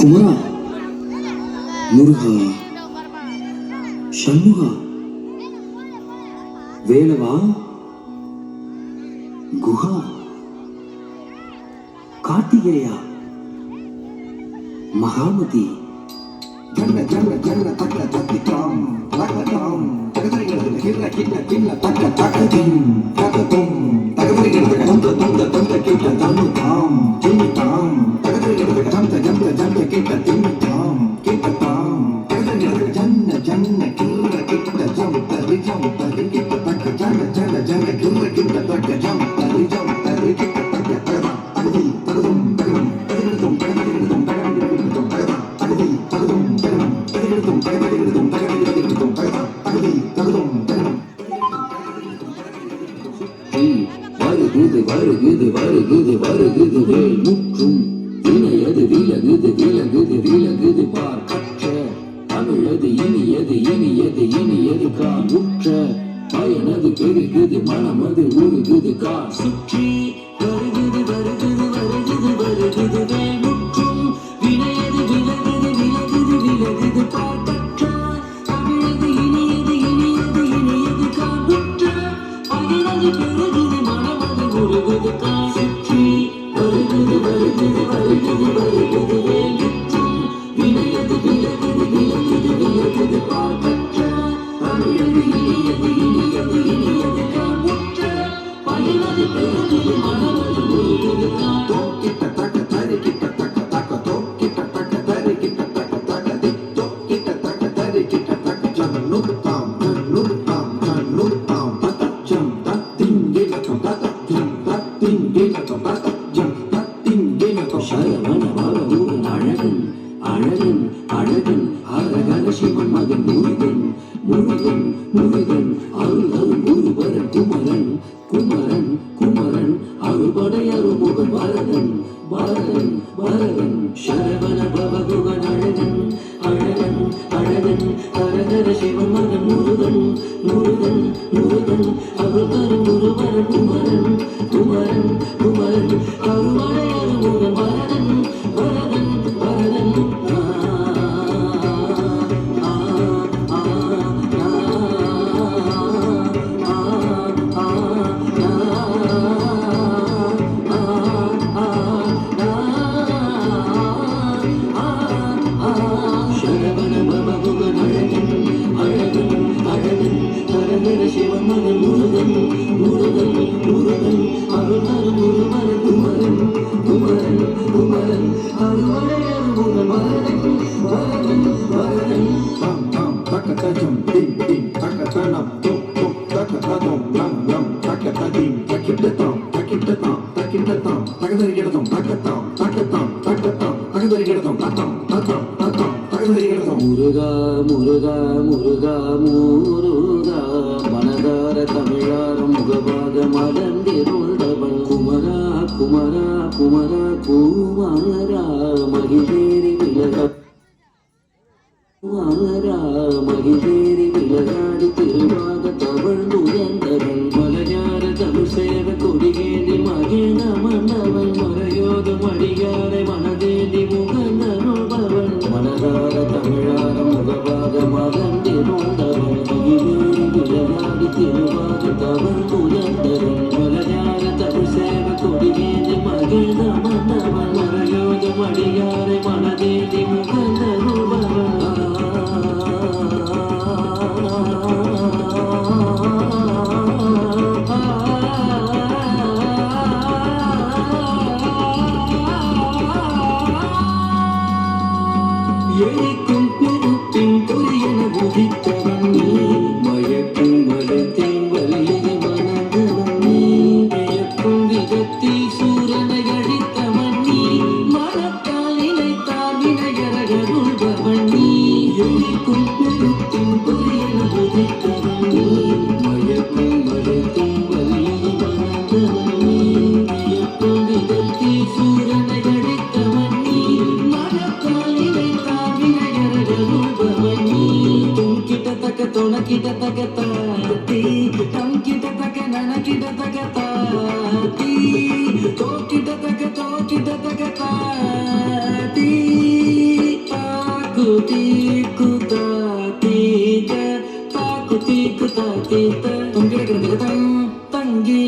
குமரா, முருகா, சண்முகா, வேலவா, குஹா, கார்த்திகேயா, மகாமதி, ஜன்ன ஜன்ன ஜன்ன தக்க தத்திக்காம் லக்கதாம் தகதரிகிறது கிர்ர கிண்ண கிண்ண தக்க தக்கதிம் தக்கதும் தகதரிகிறது தந்த தந்த தந்த கிட்ட தன்னுதாம் தின்னுதாம் தகதரிகிறது ஜந்த ஜந்த ஜந்த கிட்ட தின்னுதாம் கிட்டதாம் தகதரிகிறது ஜன்ன ஜன்ன கிர்ர கிட்ட ஜம் தரி கிட்ட தக்க ஜன்ன ஜன்ன ஜன்ன கிர்ர கிட்ட தக்க ஜம் தரி கிட்ட தக்க தகதா தகதி தகதும் தகதும் தகதிருதும் தகதிருதும் தகதிருதும் தகதா தகதி தகதும் வருகுது வருகுது வருகுது வருகுது வேல் முற்றும் வினையது விலகுது விலகுது விலகுது பார் கற்ற தமிழது இனியது இனியது இனியது கால் உற்ற பயனது பெருகுது மனமது உருகுது கால் சுற்றி வருகுது வருகுது வருகுது வருகுது வேல் முற்றும் வினையது விலகுது விலகுது விலகுது பார் கற்ற தமிழது இனியது இனியது இனியது கால் உற்ற பயனது பெருகுது மனமது உருகுது கால் சுற்றி வருகுது வருகுது வருகுது வருகுது வேல் முற்றும் வினையது விலகுது விலகுது விலகுது பார் கற்ற தமிழது இனியது இனியது இனியது கால் உற்ற பயனது பெருகுது மனமது உருகுது கால் கிட்ட தக்க தரி கிட்ட தக்க தக்க தோ கிட்ட தக்க தரி கிட்ட தக்க தக்க தி தோ கிட்ட தக்க தரி கிட்ட தக்க ஜன்னுத்தாம் ஜன்னுத்தாம் ஜன்னுத்தாம் தத்தஜம் தத்திங்கிலகம் தத்தஜம் தத்திங்கிலகம் தத்தஜம் தத்திங்கிலகம் சரவண பவமுகன் அழகன் அழகன் அழகன் அரகர சிவன் மகன் முருகன் முருகன் முருகன் அருள் முருகன் குமரன் குமரன் குமரன் அருள்படை அருமுகன் வரதன் வரதன் வரதன் சரவண பவமுகன் அழகன் அழகன் அழகன் அரகர சிவன் மகன் முருகன் முருகன் முருகன் அருள் முருகன் குமரன் குமரன் குமரன் அருள்படை அருமுகன் வரதன் வரதன் வரதன் சரவண பவமுகன் அழகன் அழகன் அழகன் அரகர சிவன் மகன் முருகன் முருகன் முருகன் அருள் முருகன் குமரன் குமரன் குமரன் அருள்படை அருமுகன் வரதன் வரதன் வரதன் தாம் தாம் தக்க தஜம் திம் திம் தக்க தனம் தோ தோ தக்க ததம் லம் லம் தக்க ததிம் தக்கிட்டதாம் தக்கிட்டதாம் தக்கிட்டதாம் தகதரிகிறதாம் தக்கதாம் தக்கதாம் தக்கதாம் தகதரிகிறதாம் தத்தாம் தத்தாம் தத்தாம் தகதரிகிறதாம் முருகா முருகா முருகா முருகா மனதார தமிழார முகபாக மலர்ந்திருந்தவன் குமரா குமரா குமரா குமாரா மகிழேறி விலக குமாரா மகிழேறி விலகாடி திருவாக தவழ்ந்து உயர்ந்தவன் மலையார தமிழ் சேவ கொடிகேந்தி மகிழ்ந்த மன்னவன் மறையோத மடியாரை மனதேந்தி முகந்தருள்பவன் மனதார தமிழார முகபாக மலர்ந்திருந்தவன் மகிழேறி விலகாடி திருவாக தவழ்ந்து உயர்ந்தவன் மலையார தமிழ் சேவ கொடிகேந்தி மகிழ்ந்த மன்னவன் மறையோத மடியாரை மனதேந்தி முகந்தருள்பவன் எரிக்கும் நெருப்பின் பொறியென உதித்தவன் நீ மயக்கும் மலத்தேன் வலியை மணந்தவன் நீ வியக்கும் விதத்தில் சூரனை அழித்தவன் நீ மனத்தால் நினைத்தால் வினையரகருள்பவன் நீ எரிக்கும் நெருப்பின் பொறியென உதித்தவன் நீ மயக்கும் மலத்தேன் வலியை மணந்தவன் நீ வியக்கும் விதத்தில் சூரனை அழித்தவன் நீ மனத்தால் நினைத்தால் வினையரகருள்பவன் நீ துங்கிட்ட தக்க துணக்கிட்ட தக்க தாத்தி தங்கிட்ட தக்க நனக்கிட்ட தக்க தாத்தி தோக்கிட்ட தக்க தாத்தி தீக்கு தீத்த தொங்கிட கிடக்கு தங்கி